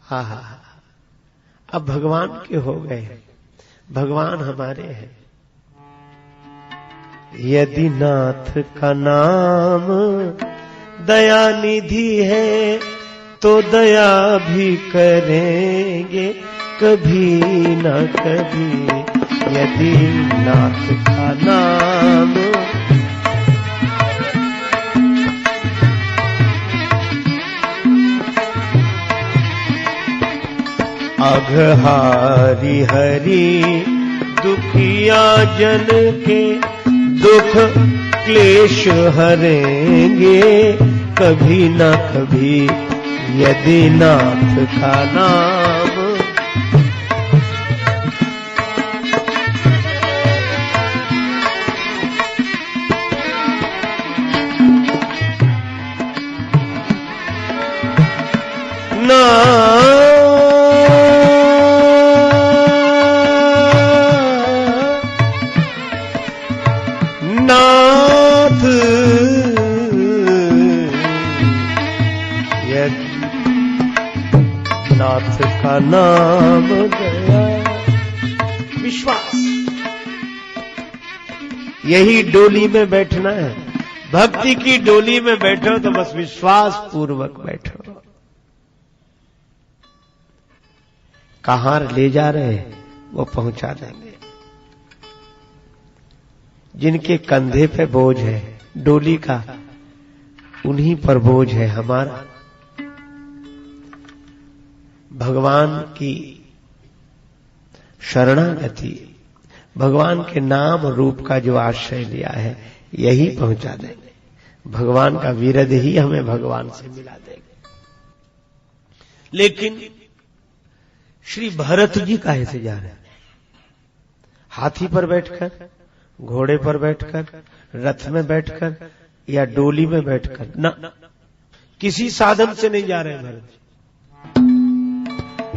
हा हा हा, अब भगवान के हो गए, भगवान हमारे हैं। यदि नाथ का नाम दया निधि है तो दया भी करेंगे कभी न कभी। यदि नाथ का नाम अघहारी हरि दुखिया जन के दुख क्लेश हरेंगे कभी न कभी। यदि नाथ का नाम नाथ नाथ का नाम गया। विश्वास, यही डोली में बैठना है। भक्ति की डोली में बैठो तो बस विश्वास पूर्वक बैठो। कहां ले जा रहे हैं वो पहुंचा देंगे। जिनके कंधे पे बोझ है डोली का, उन्हीं पर बोझ है हमारा। भगवान की शरणागति, भगवान के नाम रूप का जो आश्रय लिया है, यही पहुंचा देंगे। भगवान का विरध ही हमें भगवान से मिला देंगे। लेकिन श्री भरत जी काहे से जा रहे हैं? हाथी पर बैठकर, घोड़े पर बैठकर, रथ में बैठकर या डोली में बैठकर? ना, किसी साधन से नहीं जा रहे हैं भरत जी।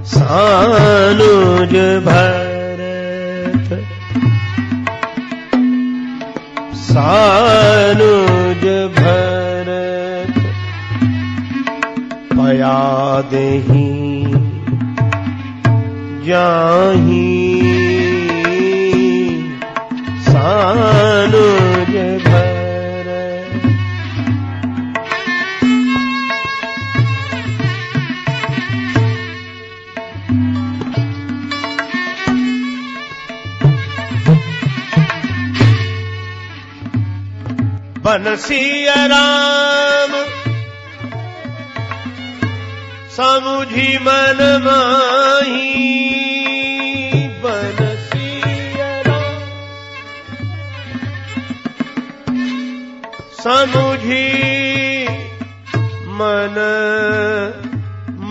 सानुज भरत, सानुज भरत पया देहि जाहि। सानुज भरत बनसिया राम समुझी मन माही। बनसिया राम समुझी मन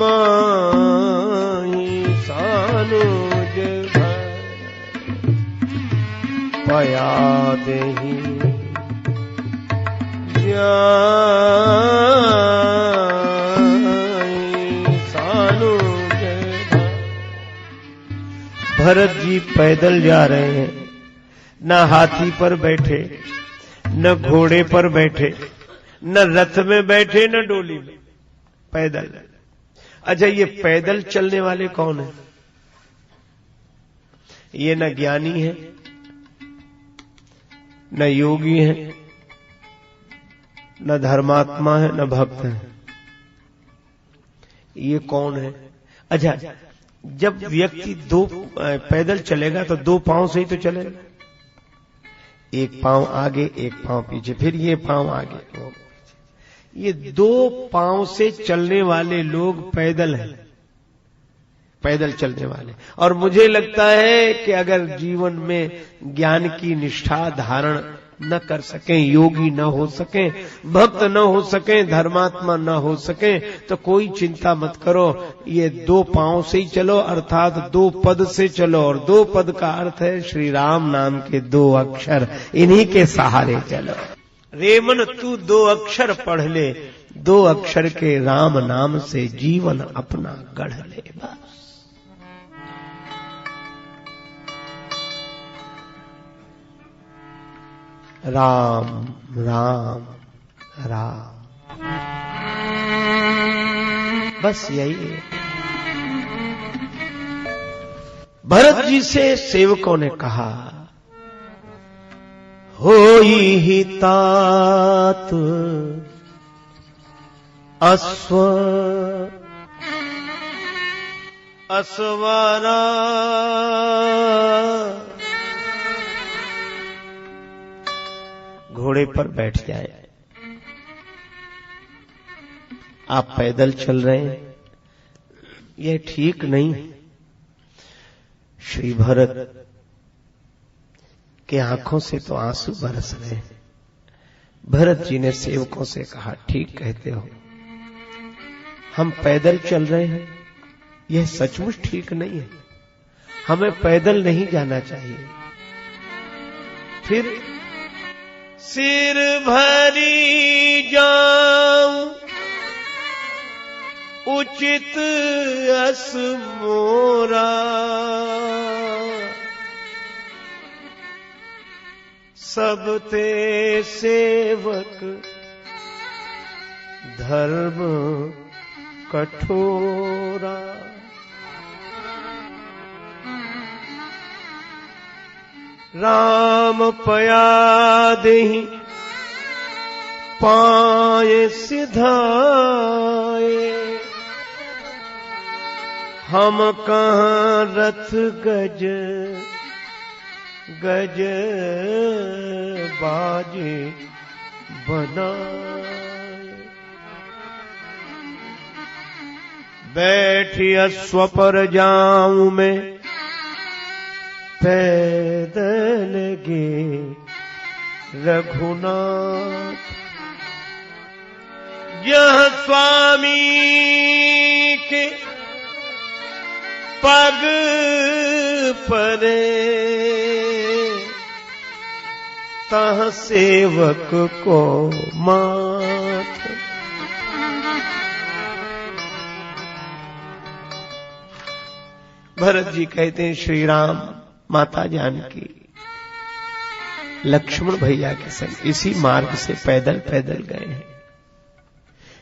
माही। सानुज भरत पया देहि भरत जी पैदल जा रहे हैं, न हाथी पर बैठे, न घोड़े पर बैठे, न रथ में बैठे, न डोली में, पैदल। अच्छा, ये पैदल चलने वाले कौन है? ये न ज्ञानी है, न योगी है, न धर्मात्मा है, न भक्त है। ये कौन है? अच्छा, जब व्यक्ति दो पैदल चलेगा तो दो पांव से ही तो चलेगा। एक पांव आगे, एक पांव पीछे, फिर ये पांव आगे, वो पीछे। ये दो पांव से चलने वाले लोग पैदल हैं, पैदल चलने वाले। और मुझे लगता है कि अगर जीवन में ज्ञान की निष्ठा धारण न कर सकें, योगी न हो सकें, भक्त न हो सकें, धर्मात्मा न हो सकें, तो कोई चिंता मत करो। ये दो पांव से ही चलो, अर्थात दो पद से चलो। और दो पद का अर्थ है श्री राम नाम के दो अक्षर, इन्हीं के सहारे चलो। रेमन तू दो अक्षर पढ़ ले, दो अक्षर के राम नाम से जीवन अपना गढ़ ले। बस राम राम राम, बस यही है। भरत जी से सेवकों ने कहा, होई ही तात अश्व असवारा, घोड़े पर बैठ जाए। आप पैदल चल रहे हैं, यह ठीक नहीं। श्री भरत के आंखों से तो आंसू बरस रहे हैं। भरत जी ने सेवकों से कहा, ठीक कहते हो, हम पैदल चल रहे हैं, यह सचमुच ठीक नहीं है, हमें पैदल नहीं जाना चाहिए। फिर सिर भरी जाऊं उचित अस मोरा, सब ते सेवक धर्म कठोरा। राम पया देहि पाए सिधाए, हम कहाँ रथ गज गज बाजे बनाए। बैठी अश्व पर जाऊं मैं पैदल गे रघुनाथ, यह स्वामी के पग परे, तह सेवक को माथ। भरत जी कहते हैं, श्री राम, माता जानकी, लक्ष्मण भैया के संग इसी मार्ग से पैदल पैदल गए हैं।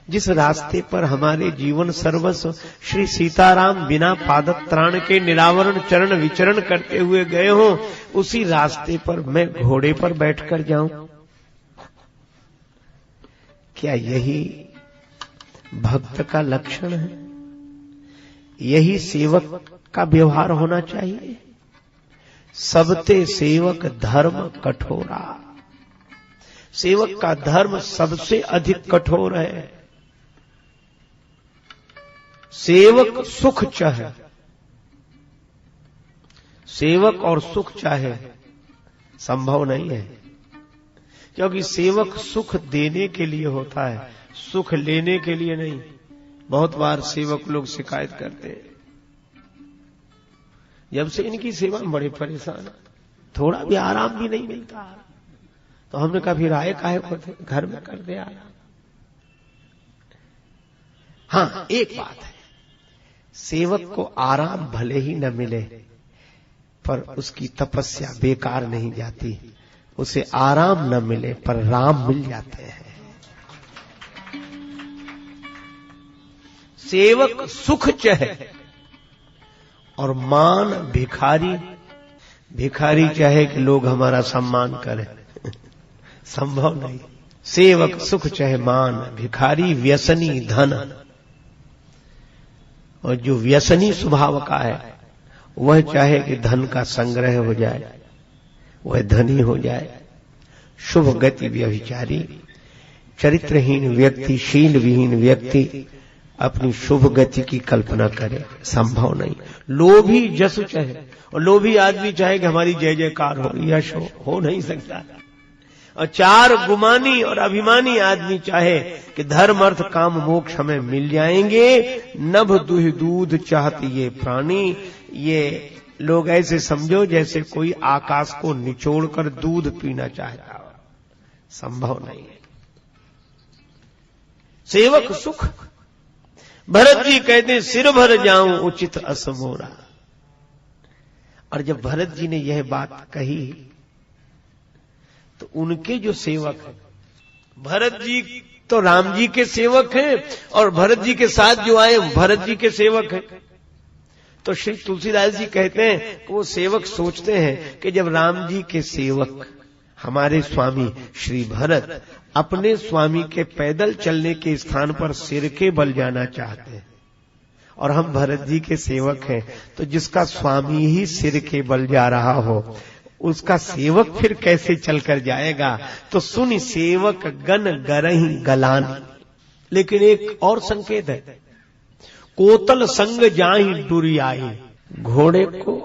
जिस रास्ते पर हमारे जीवन सर्वस्व श्री सीताराम बिना पादत्राण के निरावरण चरण विचरण करते हुए गए हो, उसी रास्ते पर मैं घोड़े पर बैठकर जाऊं? क्या यही भक्त का लक्षण है? यही सेवक का व्यवहार होना चाहिए? सबते सेवक धर्म कठोरा। सेवक का धर्म सबसे अधिक कठोर है। सेवक सुख चाहे, सेवक और सुख चाहे संभव नहीं है, क्योंकि सेवक सुख देने के लिए होता है, सुख लेने के लिए नहीं। बहुत बार सेवक लोग शिकायत करते हैं, जब से इनकी सेवा में बड़े परेशान है, थोड़ा भी आराम भी नहीं मिलता। तो हमने कहा फिर आए काहे को, घर में कर दे आराम। हाँ, एक बात है, सेवक को आराम भले ही न मिले, पर उसकी तपस्या बेकार नहीं जाती। उसे आराम न मिले पर राम मिल जाते हैं। सेवक सुख चाहे और मान भिखारी, भिखारी चाहे कि लोग हमारा सम्मान करें, संभव नहीं। सेवक सुख चाहे मान, भिखारी व्यसनी धन। और जो व्यसनी स्वभाव का है वह चाहे कि धन का संग्रह हो जाए, वह धनी हो जाए। शुभ गति व्यभिचारी, चरित्रहीन व्यक्ति, शील विहीन व्यक्ति अपनी शुभ गति की कल्पना करे, संभव नहीं। लोभी जस चाहे, और लोभी आदमी चाहे कि हमारी जय जयकार हो, यश हो नहीं सकता। और चार गुमानी और अभिमानी आदमी चाहे कि धर्म अर्थ काम मोक्ष हमें मिल जाएंगे, नभ दुह दूध चाहती ये प्राणी। ये लोग ऐसे समझो जैसे कोई आकाश को निचोड़कर दूध पीना चाहता हो, संभव नहीं है। सेवक सुख। भरत जी कहते हैं, सिर भर जाऊं उचित असमोरा। और जब भरत जी ने यह बात कही तो उनके जो सेवक हैं, भरत जी तो राम जी के सेवक हैं और भरत जी के साथ जो आए भरत जी के सेवक हैं। तो श्री तुलसीदास जी कहते हैं कि वो सेवक सोचते हैं कि जब राम जी के सेवक हमारे स्वामी श्री भरत अपने स्वामी के पैदल चलने के स्थान पर सिर के बल जाना चाहते हैं और हम भरत जी के सेवक हैं, तो जिसका स्वामी ही सिर के बल जा रहा हो उसका सेवक फिर कैसे चलकर जाएगा। तो सुन सेवक गण गरहि गलान। लेकिन एक और संकेत है, कोतल संग जाहि डुरियाई। घोड़े को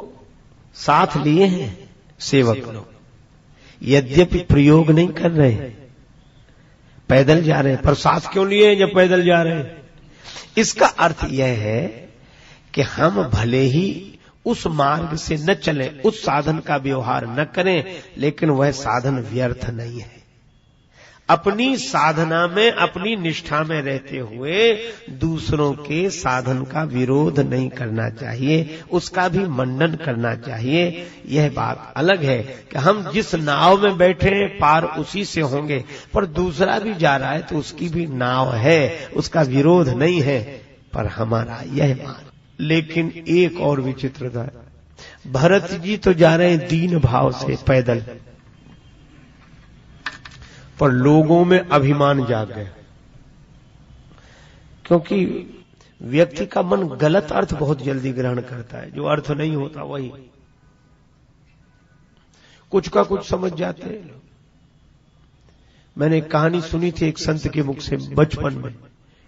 साथ लिए हैं सेवक लोग, यद्यपि प्रयोग नहीं कर रहे हैं, पैदल जा रहे हैं, पर साथ क्यों लिए हैं जब पैदल जा रहे हैं? इसका अर्थ यह है कि हम भले ही उस मार्ग से न चलें, उस साधन का व्यवहार न करें, लेकिन वह साधन व्यर्थ नहीं है। अपनी साधना में, अपनी निष्ठा में रहते हुए दूसरों के साधन का विरोध नहीं करना चाहिए, उसका भी मंडन करना चाहिए। यह बात अलग है कि हम जिस नाव में बैठे हैं पार उसी से होंगे, पर दूसरा भी जा रहा है तो उसकी भी नाव है, उसका विरोध नहीं है, पर हमारा यह मार्ग। लेकिन एक और विचित्रता, भरत जी तो जा रहे हैं दीन भाव से पैदल, पर लोगों में अभिमान जाग गया, क्योंकि व्यक्ति का मन गलत अर्थ बहुत जल्दी ग्रहण करता है, जो अर्थ नहीं होता वही कुछ का कुछ समझ जाते हैं लोग। मैंने एक कहानी सुनी थी एक संत के मुख से बचपन में,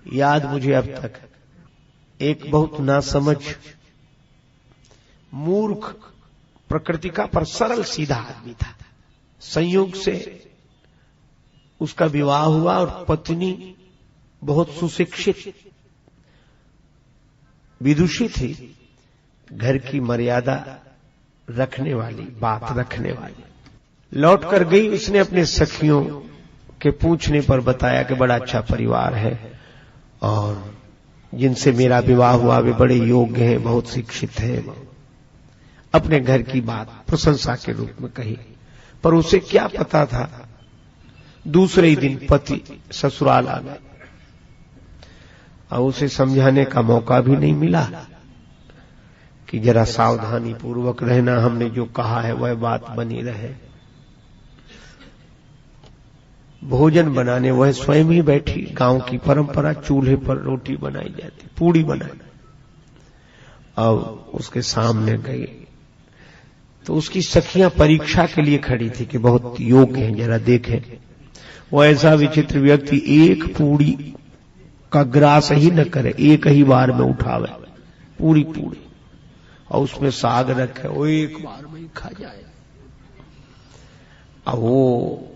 याद मुझे अब तक। एक बहुत नासमझ मूर्ख प्रकृति का पर सरल सीधा आदमी था। संयोग से उसका विवाह हुआ और पत्नी बहुत सुशिक्षित विदुषी थी, घर की मर्यादा रखने वाली, बात रखने वाली। लौट कर गई, उसने अपने सखियों के पूछने पर बताया कि बड़ा अच्छा परिवार है और जिनसे मेरा विवाह हुआ वे बड़े योग्य हैं, बहुत शिक्षित हैं। अपने घर की बात प्रशंसा के रूप में कही, पर उसे क्या पता था दूसरे ही दिन पति ससुराल आ गए और उसे समझाने का मौका भी नहीं मिला कि जरा सावधानी पूर्वक रहना, हमने जो कहा है वह बात बनी रहे। भोजन बनाने वह स्वयं ही बैठी, गांव की परंपरा, चूल्हे पर रोटी बनाई जाती, पूड़ी बनाई, और उसके सामने गई तो उसकी सखियां परीक्षा के लिए खड़ी थी कि बहुत योग्य हैं, जरा देखें। वो ऐसा विचित्र व्यक्ति एक पूड़ी का ग्रास ही न करे, एक ही बार में उठावे पूरी पूड़ी, और उसमें साग रखे, वो एक बार में ही खा जाए। अब वो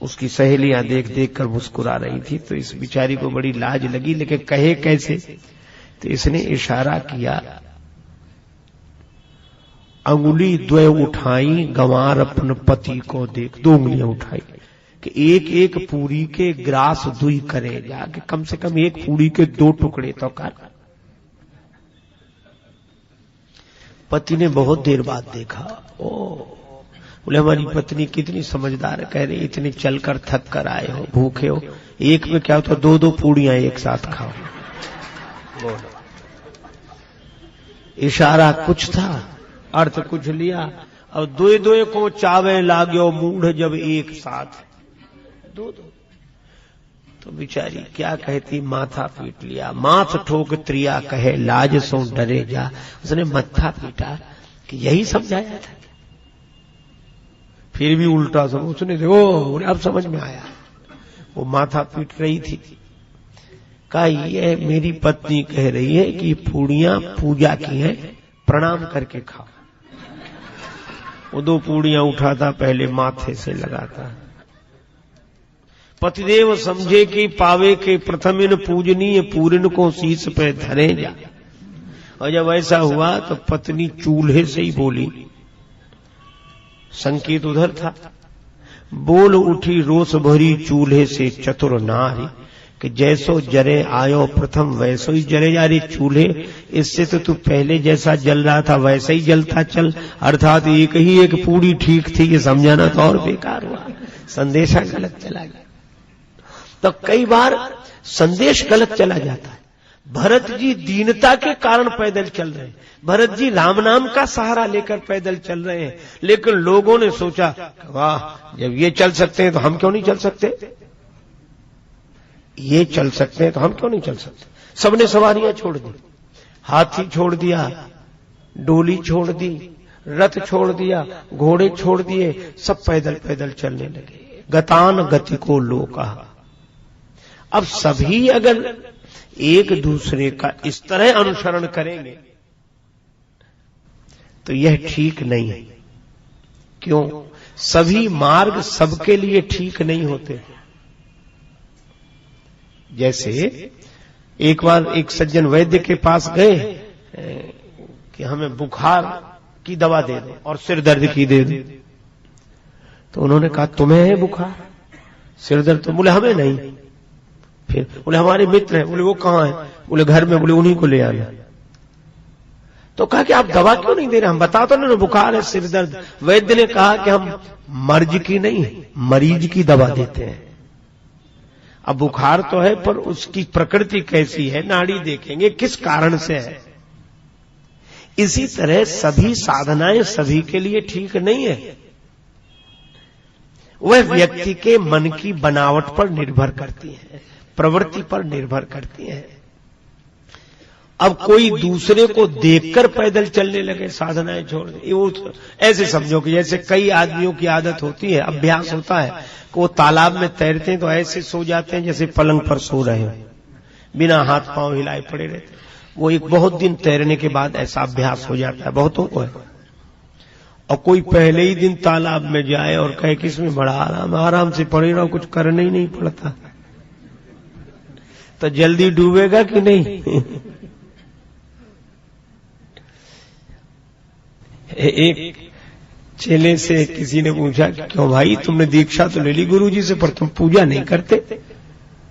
उसकी सहेलियां देख देख कर मुस्कुरा रही थी, तो इस बिचारी को बड़ी लाज लगी, लेकिन कहे कैसे? तो इसने इशारा किया, अंगुली द्वय उठाई गंवार अपन पति को देख। 2 उंगलियां उठाई कि एक एक पूरी के ग्रास दुई करे, जाके कम से कम एक पूरी के 2 टुकड़े तो कर। पति ने बहुत देर बाद देखा, ओ बोले हमारी पत्नी कितनी समझदार है, कह रही इतने चलकर थक कर आए हो, भूखे हो, एक में क्या होता 2-2 पूड़ियां एक साथ खाओ। बोलो, इशारा कुछ था, अर्थ कुछ लिया, और 2-2 को चावे लाग्यो मूढ़ जब एक साथ 2-2। तो बिचारी क्या कहती, माथा पीट लिया। माथ ठोक त्रिया कहे लाज सो डरे जा। उसने मत्था पीटा कि यही समझाया था, फिर भी उल्टा समझ। उसने देखो अब समझ में आया, वो माथा पीट रही थी। कहा ये मेरी पत्नी कह रही है कि पूड़ियां पूजा की हैं, प्रणाम करके खाओ। वो 2 पूड़ियां उठाता, पहले माथे से लगाता। पतिदेव समझे कि पावे के प्रथम इन पूजनीय पूरन को शीश पे धरे जा। और जब ऐसा हुआ तो पत्नी चूल्हे से ही बोली, संकेत उधर था, बोल उठी रोष भरी चूल्हे से चतुर नारी, कि जैसो जरे आयो प्रथम वैसो ही जरे जा। रही चूल्हे, इससे तो तू पहले जैसा जल रहा था वैसा ही जलता चल। अर्थात एक ही एक पूरी ठीक थी, ये समझाना तो और बेकार हुआ, संदेशा गलत चला गया। तो कई बार संदेश गलत चला जाता है। भरत जी दीनता के कारण पैदल चल रहे हैं, भरत जी राम नाम का सहारा लेकर पैदल चल रहे हैं। लेकिन लोगों ने सोचा, वाह, जब ये चल सकते हैं तो हम क्यों नहीं चल सकते, ये चल सकते हैं तो हम क्यों नहीं चल सकते। सबने सवारियां छोड़ दी, हाथी छोड़ दिया, डोली छोड़ दी, रथ छोड़ दिया, घोड़े छोड़ दिए, सब पैदल पैदल चलने लगे। गतान गति को लोका। अब सभी अगर एक दूसरे का इस तरह अनुसरण करेंगे तो यह ठीक नहीं है। क्यों? सभी मार्ग सबके लिए ठीक नहीं होते। जैसे एक बार एक सज्जन वैद्य के पास गए कि हमें बुखार की दवा दे दो और सिर दर्द की दे दो। तो उन्होंने कहा, तुम्हें है बुखार, सिर दर्द? तो बोले हमें नहीं। फिर बोले हमारे मित्र हैं। बोले वो कहां है? बोले घर में। बोले उन्हीं को ले आना। तो कहा कि आप दवा क्यों नहीं दे रहे? हम बता तो ना बुखार है, सिर दर्द। वैद्य ने कहा कि हम मर्ज की नहीं, मरीज की दवा देते हैं। अब बुखार तो है, पर उसकी प्रकृति कैसी है, नाड़ी देखेंगे, किस कारण से है। इसी तरह सभी साधनाएं सभी के लिए ठीक नहीं है। वह व्यक्ति के मन की बनावट पर निर्भर करती है, प्रवृत्ति पर निर्भर करती है। अब कोई दूसरे को देखकर पैदल चलने लगे, साधनाएं छोड़ दे, वो ऐसे समझो कि जैसे कई आदमियों की आदत होती है, अभ्यास होता है कि वो तालाब में तैरते हैं तो ऐसे सो जाते हैं जैसे पलंग पर सो रहे हो, बिना हाथ पांव हिलाए पड़े रहते। वो एक बहुत दिन तैरने के बाद ऐसा अभ्यास हो जाता है, बहुतों को है। और कोई पहले ही दिन तालाब में जाए और कहे कि इसमें बड़ा आराम, आराम से पड़े रहो, कुछ करना ही नहीं पड़ता, तो जल्दी डूबेगा कि नहीं। एक चेले से किसी ने पूछा कि क्यों भाई, तुमने दीक्षा तो ले ली गुरुजी से, पर तुम पूजा नहीं करते?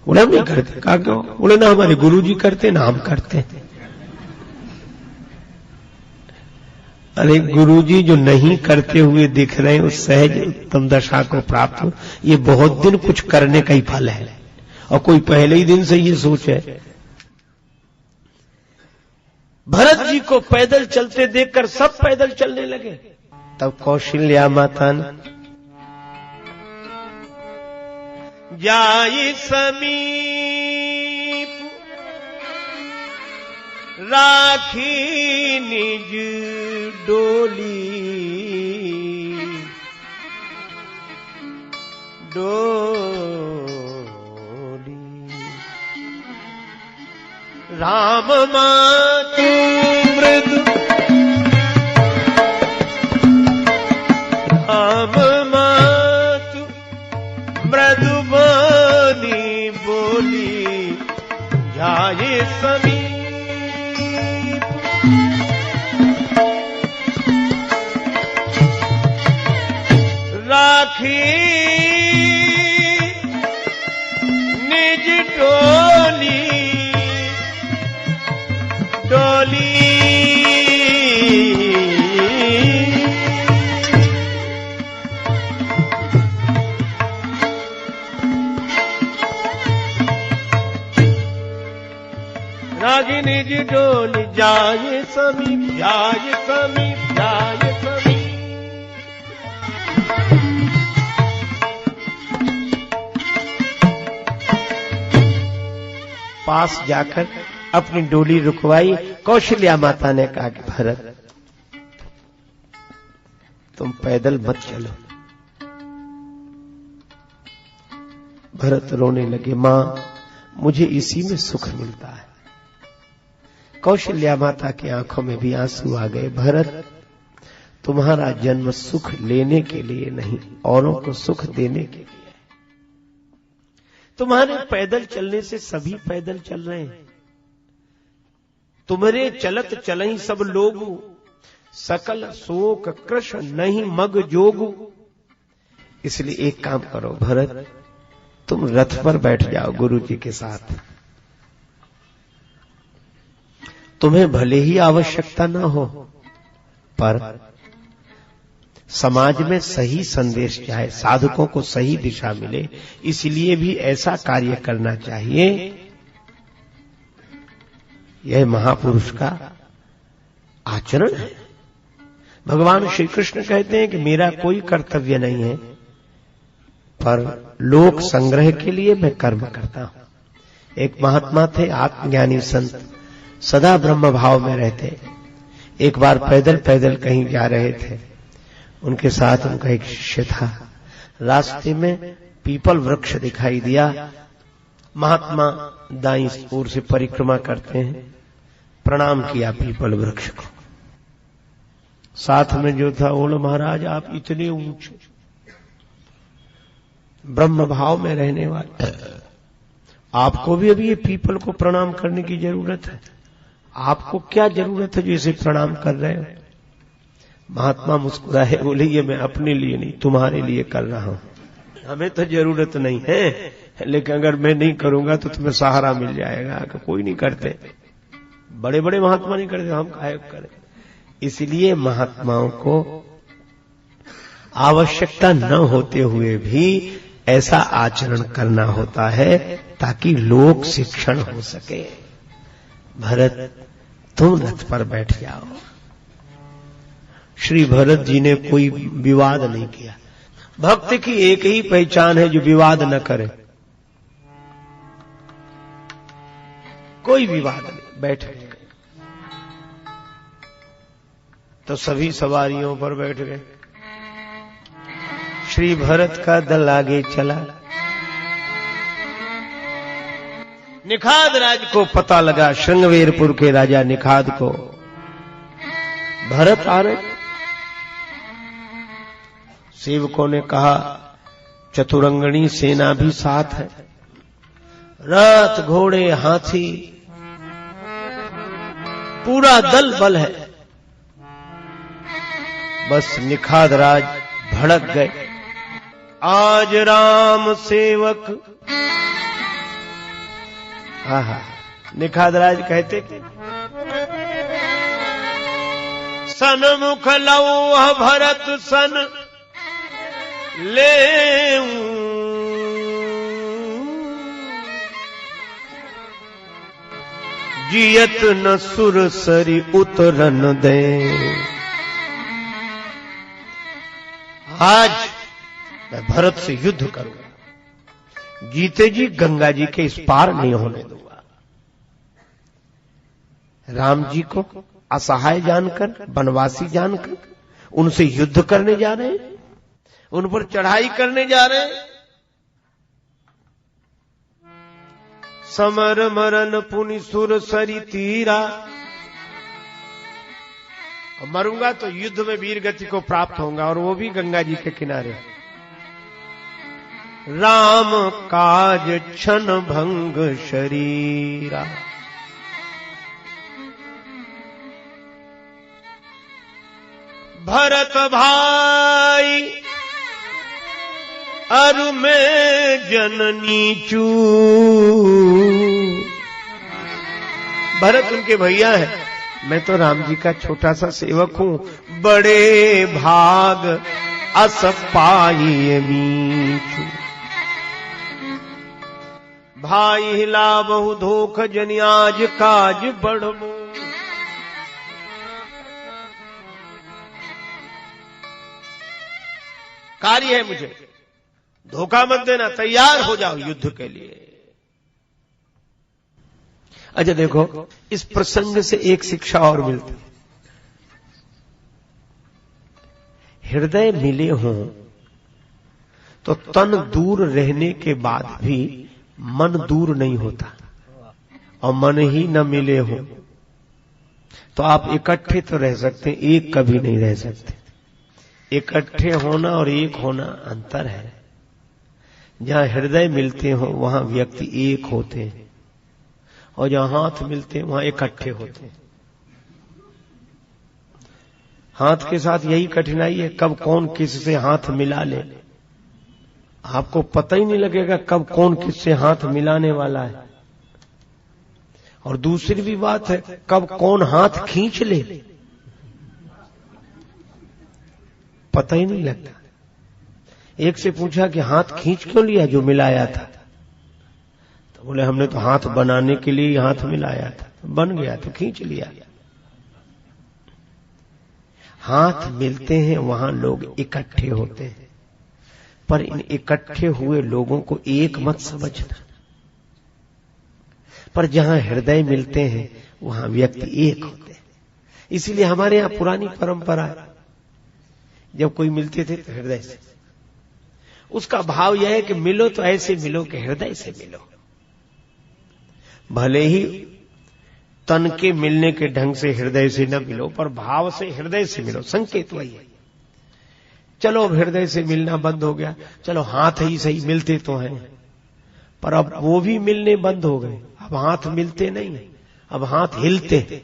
बोले हम नहीं करते। कहा क्यों? बोले ना हमारे गुरुजी करते ना हम करते। अरे गुरुजी जो नहीं करते हुए दिख रहे हैं उस सहज उत्तम दशा को प्राप्त हो, ये बहुत दिन कुछ करने का ही फल है। और कोई पहले ही दिन से ये सोच है। भरत जी को पैदल चलते देखकर सब पैदल चलने लगे। तब कौशल्या माता ने जाई समीप राखी निज डोली, राम मातु मृदु, राम मातु मृदु बानी बोली, जाए समीप राखी निज डोली, डोली रागी निज डोली, जाए समीप, जाए समीप, जाए समीप। पास जाकर अपनी डोली रुकवाई। कौशल्या माता ने कहा कि भरत तुम पैदल मत चलो। भरत रोने लगे, मां मुझे इसी में सुख मिलता है। कौशल्या माता की आंखों में भी आंसू आ गए। भरत तुम्हारा जन्म सुख लेने के लिए नहीं, औरों को सुख देने के लिए। तुम्हारे पैदल चलने से सभी पैदल चल रहे हैं। तुम्हारे चलत चलई सब लोगु, सकल शोक कृष्ण नहीं मग जोगु। इसलिए एक काम करो भरत, तुम रथ पर बैठ जाओ गुरु जी के साथ। तुम्हें भले ही आवश्यकता ना हो, पर समाज में सही संदेश जाए, साधकों को सही दिशा मिले, इसलिए भी ऐसा कार्य करना चाहिए यह महापुरुष का आचरण है। भगवान श्री कृष्ण कहते हैं कि मेरा कोई कर्तव्य नहीं है, पर लोक संग्रह के लिए मैं कर्म करता हूं। एक महात्मा थे, आत्मज्ञानी संत, सदा ब्रह्म भाव में रहते। एक बार पैदल पैदल कहीं जा रहे थे, उनके साथ उनका एक शिष्य था। रास्ते में पीपल वृक्ष दिखाई दिया। महात्मा दाईं ओर से परिक्रमा करते हैं, प्रणाम किया पीपल वृक्ष को। साथ में जो था, बोलो महाराज आप इतने ऊंचे ब्रह्म भाव में रहने वाले, आपको भी अभी ये पीपल को प्रणाम करने की जरूरत है। आपको क्या जरूरत है जो इसे प्रणाम कर रहे हो? महात्मा मुस्कुराए, बोले ये मैं अपने लिए नहीं, तुम्हारे लिए कर रहा हूं। हमें तो जरूरत नहीं है, लेकिन अगर मैं नहीं करूंगा तो तुम्हें सहारा मिल जाएगा। कि कोई नहीं करते, बड़े बड़े महात्मा नहीं करते, हम काहे करें। इसलिए महात्माओं को आवश्यकता न होते हुए भी ऐसा आचरण करना होता है ताकि लोक शिक्षण हो सके। भरत तुम रथ पर बैठ जाओ। श्री भरत जी ने कोई विवाद नहीं किया। भक्त की एक ही पहचान है जो विवाद न करे। कोई विवाद नहीं, बैठ गए। तो सभी सवारियों पर बैठ गए। श्री भरत का दल आगे चला। निखाद राज को पता लगा, श्रृंगवेरपुर के राजा निखाद को, भरत आ रहे। सेवकों ने कहा चतुरंगणी सेना भी साथ है, रथ घोड़े हाथी पूरा दल बल है। बस निखाद राज भड़क गए। आज राम सेवक, आहा, निखाद राज कहते कि सन्मुख लौह भरत सन ले जियत न सुर सरी उतरन दे। आज मैं भरत से युद्ध करूंगा, जीते जी गंगा जी के इस पार नहीं होने दूंगा। राम जी को असहाय जानकर, वनवासी जानकर उनसे युद्ध करने जा रहे हैं, उन पर चढ़ाई करने जा रहे हैं। समर मरन पुनि सुर सरी तीरा, मरूंगा तो युद्ध में वीर गति को प्राप्त होगा, और वो भी गंगा जी के किनारे। राम काज क्षण भंग शरीरा, भरत भाई अरु में जननी चू। भरत उनके भैया है, मैं तो राम जी का छोटा सा सेवक हूं। बड़े भाग अस पाई मीठू, भाई हिला बहु धोख जनि आज काज बढ़मो। कार्य है मुझे, धोखा मत देना, तैयार हो जाओ युद्ध के लिए। अच्छा देखो, इस प्रसंग से एक शिक्षा और मिलती। हृदय मिले हों तो तन दूर रहने के बाद भी मन दूर नहीं होता, और मन ही न मिले हो तो आप इकट्ठे तो रह सकते हैं, एक कभी नहीं रह सकते। इकट्ठे होना और एक होना अंतर है। जहां हृदय मिलते हो वहां व्यक्ति एक होते हैं, और जहां हाथ मिलते हैं वहां इकट्ठे होते हैं। हाथ के साथ यही कठिनाई है, कब कौन किससे हाथ मिला ले, आपको पता ही नहीं लगेगा कब कौन किससे हाथ मिलाने वाला है। और दूसरी भी बात है, कब कौन हाथ खींच ले, पता ही नहीं लगता। एक से पूछा कि हाथ खींच क्यों लिया जो मिलाया था, तो बोले हमने तो हाथ बनाने के लिए हाथ मिलाया था। बन गया तो खींच लिया। हाथ मिलते हैं वहां लोग इकट्ठे होते हैं, पर इन इकट्ठे हुए लोगों को एक मत समझना। पर जहां हृदय मिलते हैं वहां व्यक्ति एक होते हैं। इसलिए हमारे यहां पुरानी परंपरा है, जब कोई मिलते थे तो हृदय से, उसका भाव यह है कि मिलो तो ऐसे मिलो कि हृदय से मिलो। भले ही तन के मिलने के ढंग से हृदय से न मिलो, पर भाव से हृदय से मिलो। संकेत वही है। चलो अब हृदय से मिलना बंद हो गया, चलो हाथ ही सही मिलते तो हैं, पर अब वो भी मिलने बंद हो गए। अब हाथ मिलते नहीं, अब हाथ हिलते।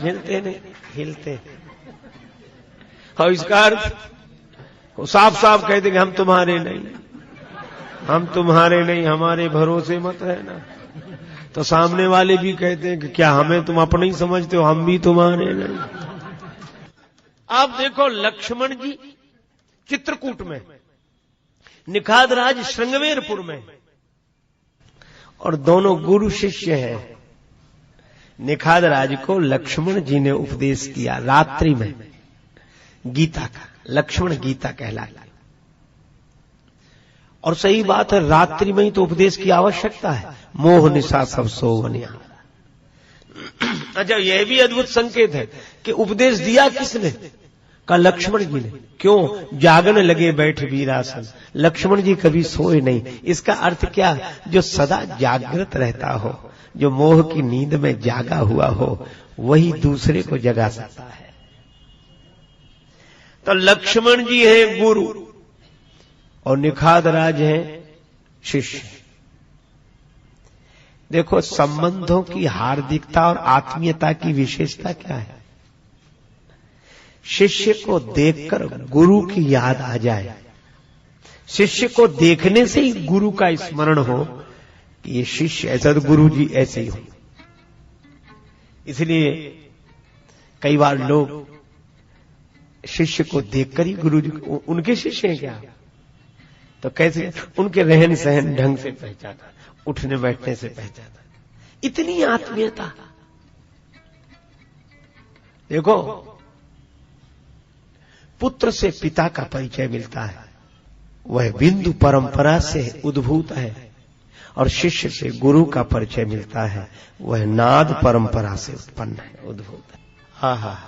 मिलते नहीं, हिलते। और इसका अर्थ साफ साफ कहते कि हम तुम्हारे नहीं, हम तुम्हारे नहीं, हमारे भरोसे मत रहना। तो सामने वाले भी कहते हैं कि क्या हमें तुम अपने ही समझते हो, हम भी तुम्हारे नहीं। आप देखो लक्ष्मण जी चित्रकूट में, निखाद राज श्रृंगवेरपुर में, और दोनों गुरु शिष्य हैं। निखाद राज को लक्ष्मण जी ने उपदेश किया रात्रि में गीता का, लक्ष्मण गीता कहलाता। और सही बात है, रात्रि में ही तो उपदेश की आवश्यकता है। मोह निशा सब सोवनिया। अच्छा, यह भी अद्भुत संकेत है कि उपदेश दिया किसने? का लक्ष्मण जी ने। क्यों? जागन लगे बैठ वीरासन। लक्ष्मण जी कभी सोए नहीं। इसका अर्थ क्या? जो सदा जागृत रहता हो, जो मोह की नींद में जागा हुआ हो, वही दूसरे को जगा सकता है। तो लक्ष्मण जी हैं गुरु और निखाद राज हैं शिष्य। देखो, संबंधों की हार्दिकता और आत्मीयता की विशेषता क्या है? शिष्य को देखकर गुरु की याद आ जाए, शिष्य को देखने से ही गुरु का स्मरण हो कि ये शिष्य ऐसा, तो गुरु जी ऐसे ही हो। इसलिए कई बार लोग शिष्य को देखकर ही गुरु जी, उनके शिष्य हैं क्या? तो कैसे? उनके रहन सहन ढंग से पहचाना, उठने बैठने से पहचाना। इतनी आत्मीयता। देखो, पुत्र से पिता का परिचय मिलता है, वह बिंदु परंपरा से उद्भूत है, और शिष्य से गुरु का परिचय मिलता है, वह नाद परंपरा से उत्पन्न है, उद्भूत है। हा हा।